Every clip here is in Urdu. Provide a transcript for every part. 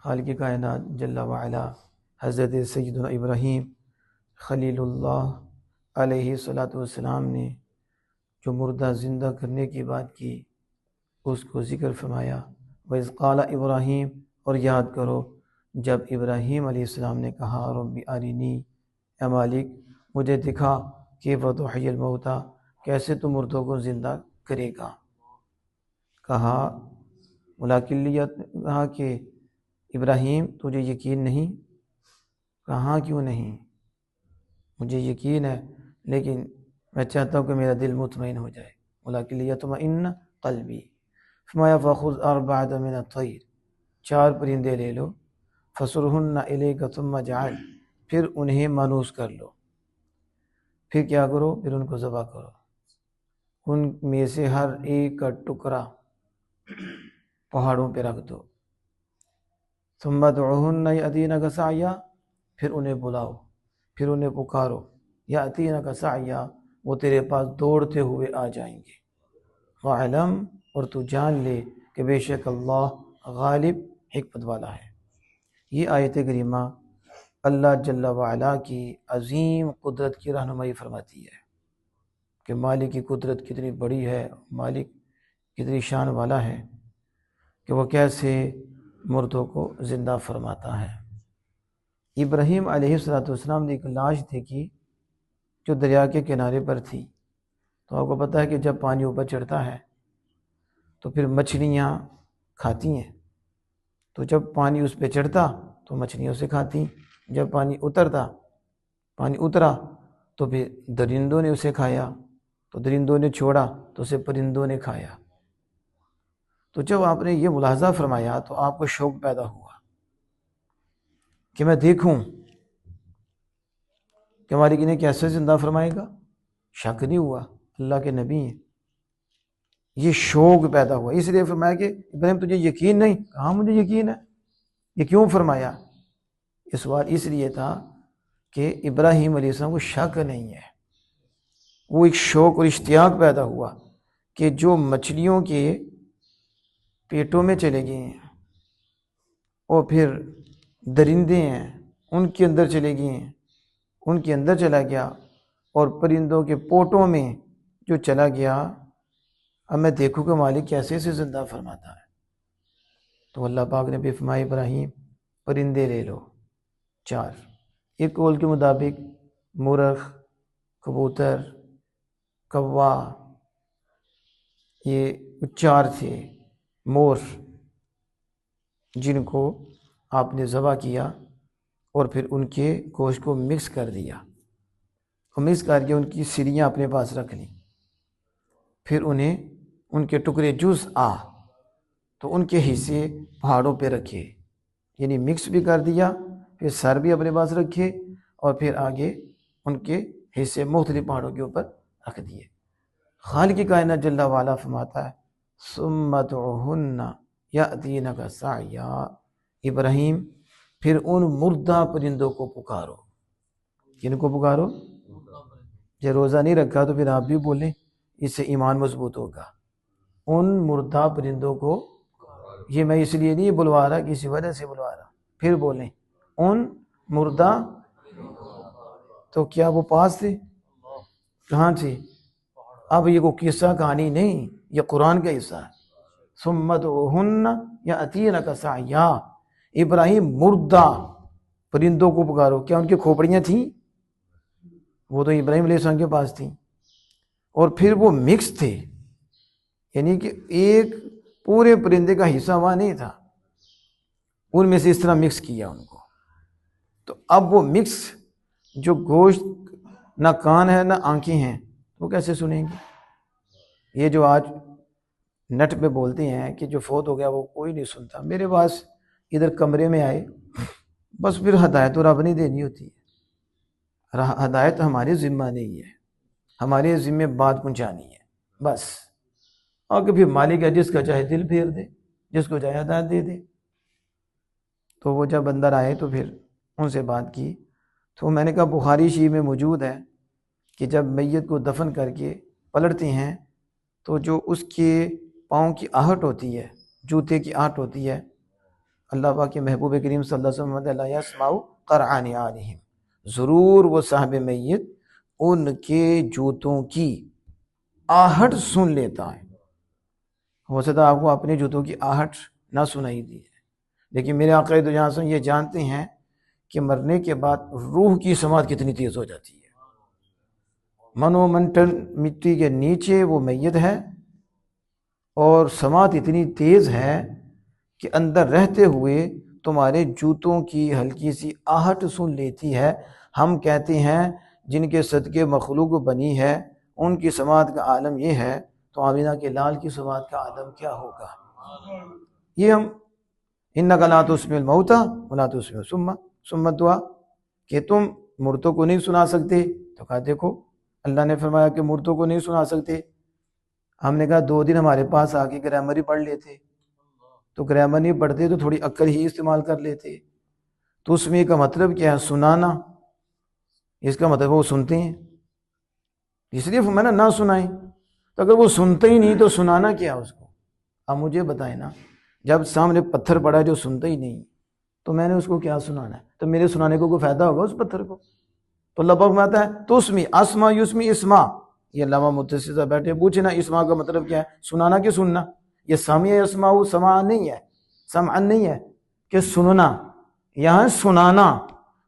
خالق کائنات جل وعلا حضرت سیدنا ابراہیم خلیل اللہ علیہ الصلاۃ والسلام نے جو مردہ زندہ کرنے کی بات کی اس کو ذکر فرمایا۔ وَإِذْ قَالَ ابراہیم، اور یاد کرو جب ابراہیم علیہ السلام نے کہا رب ارنی، اے مالک مجھے دکھا کیف تحیی الموتیٰ، کیسے تو مردوں کو زندہ کرے گا۔ کہا ملاقلیت، کہا کہ ابراہیم تجھے یقین نہیں؟ کہاں کیوں نہیں، مجھے یقین ہے لیکن میں چاہتا ہوں کہ میرا دل مطمئن ہو جائے۔ وَلَكِنْ قلبی، فرمایا فَخُذْ أَرْبَعَةً مِنَ الطَّيْرِ، 4 پرندے لے لو، فَصُرْهُنَّ إِلَيْكَ ثُمَّ اجْعَلْ، پھر انہیں مانوس کر لو، پھر کیا کرو، پھر ان کو ذبح کرو، ان میں سے ہر ایک کا ٹکڑا پہاڑوں پہ رکھ دو۔ ثُمَّ ادْعُهُنَّ يَأْتِينَكَ سَعْيًا، پھر انہیں بلاؤ، پھر انہیں پکارو، يَأْتِينَكَ سَعْيًا، وہ تیرے پاس دوڑتے ہوئے آ جائیں گے۔ وَاعْلَمْ، اور تو جان لے کہ بے شک اللہ غالب حکمت والا ہے۔ یہ آیت کریمہ اللہ جل وعلا کی عظیم قدرت کی رہنمائی فرماتی ہے کہ مالک کی قدرت کتنی بڑی ہے، مالک کتنی شان والا ہے کہ وہ کیسے مردوں کو زندہ فرماتا ہے۔ ابراہیم علیہ السلام نے ایک لاش دیکھی جو دریا کے کنارے پر تھی۔ تو آپ کو پتہ ہے کہ جب پانی اوپر چڑھتا ہے تو پھر مچھلیاں کھاتی ہیں، تو جب پانی اس پہ چڑھتا تو مچھلیاں اسے کھاتی، جب پانی اترا تو پھر درندوں نے اسے کھایا، تو درندوں نے چھوڑا تو اسے پرندوں نے کھایا۔ تو جب آپ نے یہ ملاحظہ فرمایا تو آپ کو شوق پیدا ہوا کہ میں دیکھوں کہ مالک انہیں کیسے زندہ فرمائے گا۔ شک نہیں ہوا، اللہ کے نبی ہیں، یہ شوق پیدا ہوا، اس لیے فرمایا کہ ابراہیم تجھے یقین نہیں؟ کہاں مجھے یقین ہے۔ یہ کیوں فرمایا؟ اس سوال اس لیے تھا کہ ابراہیم علیہ السلام کو شک نہیں ہے، وہ ایک شوق اور اشتیاق پیدا ہوا کہ جو مچھلیوں کے پیٹوں میں چلے گئے ہیں اور پھر درندے ہیں ان کے اندر چلے گئے ہیں، ان کے اندر چلا گیا، اور پرندوں کے پوٹوں میں جو چلا گیا، اب میں دیکھوں کہ مالک کیسے اسے زندہ فرماتا ہے۔ تو اللہ پاک نے بھی فرمایا ابراہیم پرندے لے لو 4، ایک قول کے مطابق مرغ، کبوتر، کوا، یہ 4 تھے مور، جن کو آپ نے ذبح کیا اور پھر ان کے گوشت کو مکس کر دیا، اور مکس کر کے ان کی سریاں اپنے پاس رکھ لیں، پھر انہیں ان کے ٹکڑے جز تو ان کے حصے پہاڑوں پہ رکھے، یعنی مکس بھی کر دیا، پھر سر بھی اپنے پاس رکھے، اور پھر آگے ان کے حصے مختلف پہاڑوں کے اوپر رکھ دیے۔ خالق کائنات جل وعلا فرماتا ہے ثم ادعوهن یأتینک سعیا، ابراہیم پھر ان مردہ پرندوں کو پکارو۔ کن کو پکارو؟ جو روزہ نہیں رکھا تو پھر آپ بھی بولیں، اس سے ایمان مضبوط ہوگا۔ ان مردہ پرندوں کو، یہ میں اس لیے نہیں بلوا رہا، کسی وجہ سے بلوا رہا، پھر بولیں ان مردہ، تو کیا وہ پاس تھے؟ کہاں تھے؟ اب یہ کوئی قصہ کہانی نہیں، یہ قرآن کا حصہ ہے۔ ثم ادعوهن یأتینک سعیا، ابراہیم مردہ پرندوں کو پکارو۔ کیا ان کی کھوپڑیاں تھیں؟ وہ تو ابراہیم علیہ السلام کے پاس تھیں، اور پھر وہ مکس تھے، یعنی کہ ایک پورے پرندے کا حصہ وہاں نہیں تھا، ان میں سے اس طرح مکس کیا ان کو۔ تو اب وہ مکس جو گوشت نہ کان ہے نہ آنکھیں ہیں، وہ کیسے سنیں گے؟ یہ جو آج نٹ پہ بولتے ہیں کہ جو فوت ہو گیا وہ کوئی نہیں سنتا، میرے پاس ادھر کمرے میں آئے، بس پھر ہدایت تو رب نہیں دینی ہوتی ہے، ہدایت ہمارے ذمہ نہیں ہے، ہمارے ذمہ بات پہنچانی ہے بس، اور کہ پھر مالک ہے جس کا چاہے دل پھیر دے، جس کو چاہے ہدایت دے دے۔ تو وہ جب اندر آئے تو پھر ان سے بات کی، تو میں نے کہا بخاری شریف میں موجود ہے کہ جب میت کو دفن کر کے پلٹتے ہیں تو جو اس کے پاؤں کی آہٹ ہوتی ہے، جوتے کی آہٹ ہوتی ہے، اللہ پاک کے محبوب کریم صلی اللہ علیہ وسلم لا یسمع قرعان علیہم، ضرور وہ صاحب میت ان کے جوتوں کی آہٹ سن لیتا ہے۔ ہو سکتا ہے آپ کو اپنے جوتوں کی آہٹ نہ سنائی دی ہے، لیکن میرے آقا دو جہاں یہ جانتے ہیں کہ مرنے کے بعد روح کی سماعت کتنی تیز ہو جاتی ہے۔ منو منٹن مٹی کے نیچے وہ میت ہے اور سماعت اتنی تیز ہے کہ اندر رہتے ہوئے تمہارے جوتوں کی ہلکی سی آہٹ سن لیتی ہے۔ ہم کہتے ہیں جن کے صدقے مخلوق بنی ہے ان کی سماعت کا عالم یہ ہے، تو آمینہ کے لال کی سماعت کا عالم کیا ہوگا؟ یہ ہم انک لا تسمع الموتى ولا تسمع ثم دعا کہ تم مردوں کو نہیں سنا سکتے، تو کہا دیکھو اللہ نے فرمایا کہ مردوں کو نہیں سنا سکتے۔ ہم نے کہا 2 دن ہمارے پاس آ کے گرامر ہی پڑھ لیتے، تو گرامر نہیں پڑھتے تو تھوڑی عقل ہی استعمال کر لیتے۔ تو اس میں کا مطلب کیا ہے؟ سنانا، اس کا مطلب وہ سنتے ہیں، اس لیے میں نہ سنائیں۔ تو اگر وہ سنتے ہی نہیں تو سنانا کیا اس کو؟ اب مجھے بتائیں نا، جب سامنے پتھر پڑا ہے جو سنتا ہی نہیں تو میں نے اس کو کیا سنانا ہے؟ تو میرے سنانے کو کوئی فائدہ ہوگا اس پتھر کو؟ تو اللہ پاک فرماتا ہے تسمی اسما یسمی اسما۔ یہ علامہ متصل بیٹھے پوچھے نا اسما کا مطلب کیا ہے؟ سنانا کہ سننا؟ یہ سامع اسما سماع نہیں ہے، سمعن نہیں ہے کہ سننا، یہاں سنانا۔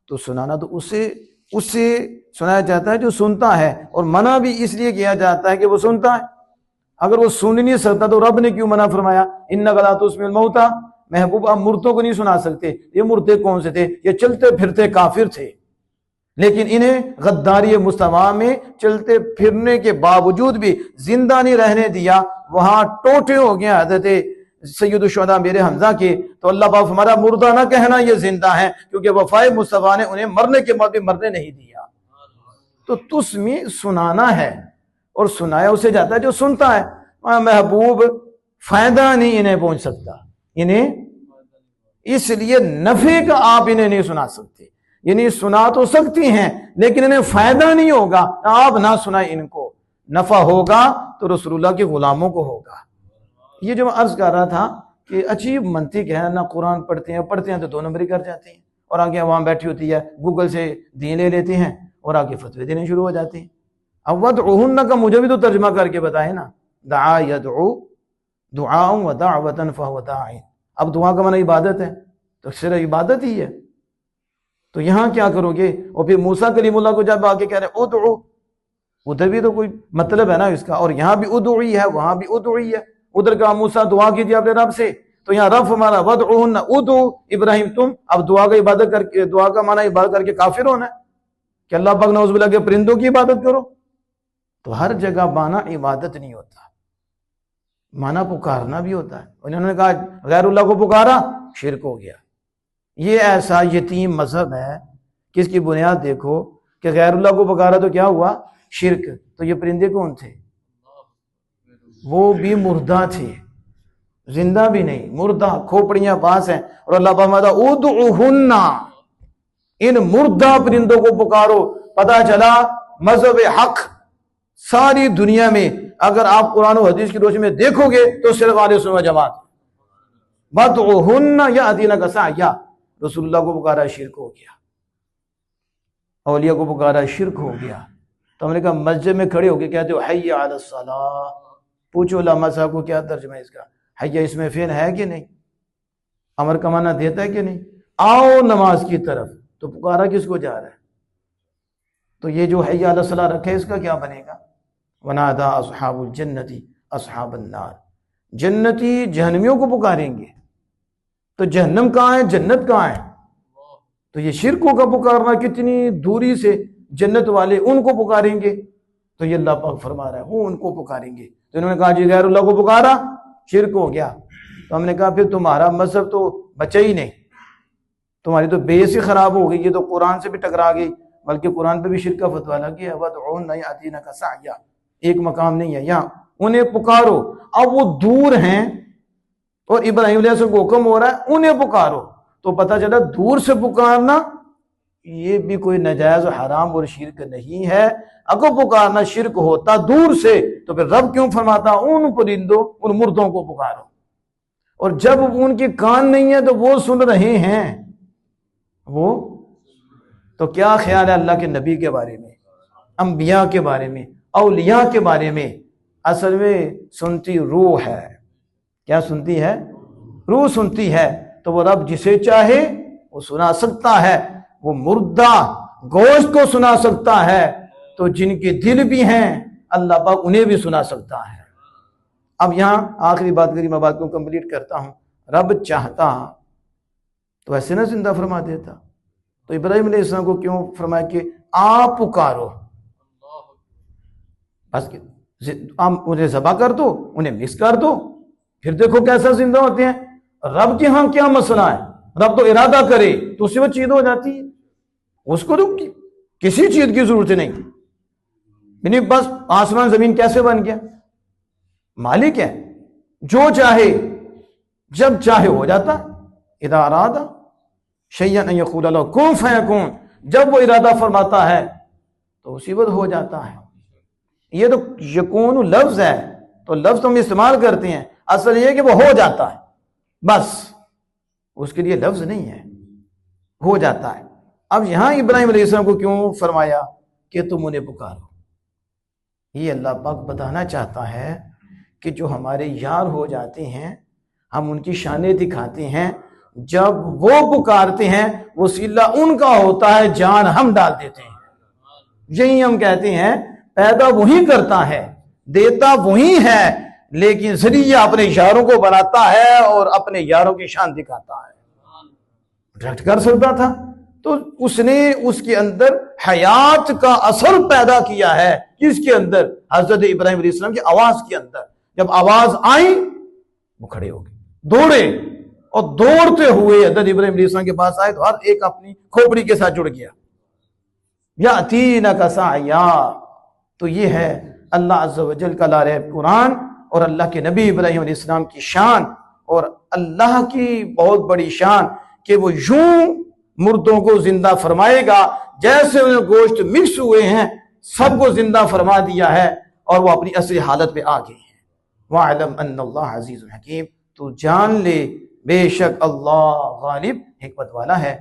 تو سنانا تو اسے سنایا جاتا ہے جو سنتا ہے، اور منع بھی اس لیے کیا جاتا ہے کہ وہ سنتا ہے۔ اگر وہ سن نہیں سکتا تو رب نے کیوں منع فرمایا؟ انک لا تسمع الموتى، محبوب آپ مردوں کو نہیں سنا سکتے۔ یہ مردے کون سے تھے؟ یہ چلتے پھرتے کافر تھے، لیکن انہیں غداری مصطفیٰ میں چلتے پھرنے کے باوجود بھی زندہ نہیں رہنے دیا، وہاں ٹوٹے ہو گیا حضرت سید الشہداء میرے حمزہ کے۔ تو اللہ پاک ہمارا مردہ نہ کہنا یہ زندہ ہے، کیونکہ وفائے مصطفیٰ نے انہیں مرنے کے بعد بھی مرنے نہیں دیا۔ تو تسمی سنانا ہے، اور سنایا اسے جاتا ہے جو سنتا ہے۔ محبوب فائدہ نہیں انہیں پہنچ سکتا، انہیں اس لیے نفع کا آپ انہیں نہیں سنا سکتے، یعنی سنا تو سکتی ہیں لیکن انہیں فائدہ نہیں ہوگا، آپ نہ سنائیں ان کو۔ نفع ہوگا تو رسول اللہ کے غلاموں کو ہوگا۔ یہ جو میں عرض کر رہا تھا کہ عجیب منطق ہے، نہ قرآن پڑھتے ہیں تو 2 نمبری کر جاتے ہیں، اور آگے عوام بیٹھی ہوتی ہے گوگل سے دین لے لیتے ہیں اور آگے فتوے دینے شروع ہو جاتے ہیں۔ اب وَدْعُوهُنَّ کا مجھے بھی تو ترجمہ کر کے بتائیں نا، دعا یدعو دعاء و دعوة فهو داع۔ اب دعا کا معنی عبادت ہے، تو صرف عبادت ہی ہے، تو یہاں کیا کرو گے؟ اور پھر موسیٰ کلیم اللہ کو جب آگے کہہ رہے ہیں ادعو، ادھر بھی تو کوئی مطلب ہے نا اس کا، اور یہاں بھی ادعوی ہے وہاں بھی ادعوی ہے۔ ادھر کا موسیٰ دعا کیجیے اپنے رب سے، تو یہاں رب ہمارا وَدْعُوهُنَّ ادعو ابراہیم تم، اب دعا کا عبادت کر کے، دعا کا معنی عبادت کر کے کافر ہونا ہے کہ اللہ پاک نعوذ باللہ کے پرندوں کی عبادت کرو؟ تو ہر جگہ معنی عبادت نہیں ہوتا، معنی پکارنا بھی ہوتا ہے۔ انہوں نے کہا غیر اللہ کو پکارا، شرک ہو گیا۔ یہ ایسا یتیم مذہب ہے کہ اس کی بنیاد دیکھو کہ غیر اللہ کو پکارا تو کیا ہوا؟ شرک۔ تو یہ پرندے کون تھے؟ وہ بھی مردہ تھے، زندہ بھی نہیں، مردہ، کھوپڑیاں پاس ہیں، اور اللہ فرماتا ادعوہن، ان مردہ پرندوں کو پکارو۔ پتہ چلا مذہب حق ساری دنیا میں اگر آپ قرآن و حدیث کی روشنی میں دیکھو گے تو صرف اہل سنت و جماعت۔ وَدْعُوهُنَّ يَأْتِينَكَ سَعْيًا، رسول اللہ کو پکارا شرک ہو گیا، اولیاء کو پکارا شرک ہو گیا۔ تو ہم نے کہا مسجد میں کھڑے ہو کے کہتے ہو حی علی الصلاۃ، پوچھو علماء صاحب کو کیا ترجمہ ہے اس کا؟ حی اس میں فعل ہے کہ نہیں؟ امر کا معنی دیتا ہے کہ نہیں؟ آؤ نماز کی طرف، تو پکارا کس کو جا رہا ہے؟ تو یہ جو حی علی الصلاۃ رکھے اس کا کیا بنے گا؟ وَنَادَى أَصْحَابُ الْجَنَّةِ أَصْحَابَ النَّارِ، جنتی جہنمیوں کو پکاریں گے۔ تو جہنم کہاں ہے، جنت کہاں ہے؟ تو یہ شرکوں کا پکارنا کتنی دوری سے، جنت والے ان کو پکاریں گے، تو یہ اللہ پاک فرما رہا ہے وہ ان کو پکاریں گے۔ تو انہوں نے کہا جی غیر اللہ کو پکارا، شرک ہو گیا۔ تو ہم نے کہا پھر تمہارا مذہب تو بچا ہی نہیں، تمہاری تو بیس ہی خراب ہو گئی، یہ تو قرآن سے بھی ٹکرا گئی، بلکہ قرآن پہ بھی شرک کا فتویٰ لگ گیا، وَدْعُوهُنَّ يَأْتِينَكَ سَعْيًا، ایک مقام نہیں ہے یہاں، انہیں پکارو۔ اب وہ دور ہیں اور ابراہیم علیہ السلام کو حکم ہو رہا ہے انہیں پکارو، تو پتہ چلا دور سے پکارنا یہ بھی کوئی نجائز و حرام اور شرک نہیں ہے۔ اگر پکارنا شرک ہوتا دور سے تو پھر رب کیوں فرماتا ان پرندوں، ان مردوں کو پکارو؟ اور جب ان کے کان نہیں ہیں تو وہ سن رہے ہیں. وہ تو کیا خیال ہے اللہ کے نبی کے بارے میں، انبیاء کے بارے میں، اولیاء کے بارے میں؟ اصل میں سنتی روح ہے. کیا سنتی ہے؟ روح سنتی ہے. تو وہ رب جسے چاہے وہ سنا سکتا ہے. وہ مردہ گوشت کو سنا سکتا ہے، تو جن کے دل بھی ہیں اللہ پاک انہیں بھی سنا سکتا ہے. اب یہاں آخری بات کری، میں بات کو کمپلیٹ کرتا ہوں. رب چاہتا تو ایسے نہ زندہ فرما دیتا. تو ابراہیم علیہ السلام کو کیوں فرمایا کہ آپ پکارو، بس انہیں ذبح کر دو، انہیں مکس کر دو، پھر دیکھو کیسا زندہ ہوتے ہیں. رب کے ہاں کیا مسئلہ ہے؟ رب تو ارادہ کرے تو اس سے وہ چیز ہو جاتی ہے. اس کو تو کسی چیز کی ضرورت نہیں. یعنی بس آسمان زمین کیسے بن گیا؟ مالک ہے، جو چاہے جب چاہے ہو جاتا. اذا اراد شیئا ان یقول له کن فیکون، جب وہ ارادہ فرماتا ہے تو مصیبت ہو جاتا ہے. یہ تو یکون لفظ ہے، تو لفظ ہم استعمال کرتے ہیں، اصل یہ کہ وہ ہو جاتا ہے، بس اس کے لیے لفظ نہیں ہے، ہو جاتا ہے. اب یہاں ابراہیم علیہ السلام کو کیوں فرمایا کہ تم انہیں پکارو؟ یہ اللہ پاک بتانا چاہتا ہے کہ جو ہمارے یار ہو جاتے ہیں ہم ان کی شانیں دکھاتے ہیں، جب وہ پکارتے ہیں وسیلہ ان کا ہوتا ہے، جان ہم ڈال دیتے ہیں. یہی ہم کہتے ہیں پیدا وہی کرتا ہے، دیتا وہی ہے، لیکن ذریعہ اپنے یاروں کو بناتا ہے اور اپنے یاروں کی شان دکھاتا ہے. ڈائریکٹ کر سکتا تھا تو اس نے اس کے اندر حیات کا اثر پیدا کیا ہے. کس کے اندر؟ حضرت ابراہیم علیہ السلام کی آواز کے اندر. جب آواز آئی وہ کھڑے ہو گئے، دوڑے، اور دوڑتے ہوئے حضرت ابراہیم علیہ السلام کے پاس آئے تو ہر ایک اپنی کھوپڑی کے ساتھ جڑ گیا. یاتینک سعیا. تو یہ ہے اللہ عز و جل کا لارب قرآن اور اللہ کے نبی ابراہیم علیہ السلام کی شان، اور اللہ کی بہت بڑی شان کہ وہ یوں مردوں کو زندہ فرمائے گا جیسے انہیں گوشت مکس ہوئے ہیں، سب کو زندہ فرما دیا ہے اور وہ اپنی اصلی حالت پہ آ گئے ہیں. وَاعْلَمْ أَنَّ اللَّهَ عَزِيزٌ حَكِيمٌ. تو جان لے بے شک اللہ غالب حکمت والا ہے.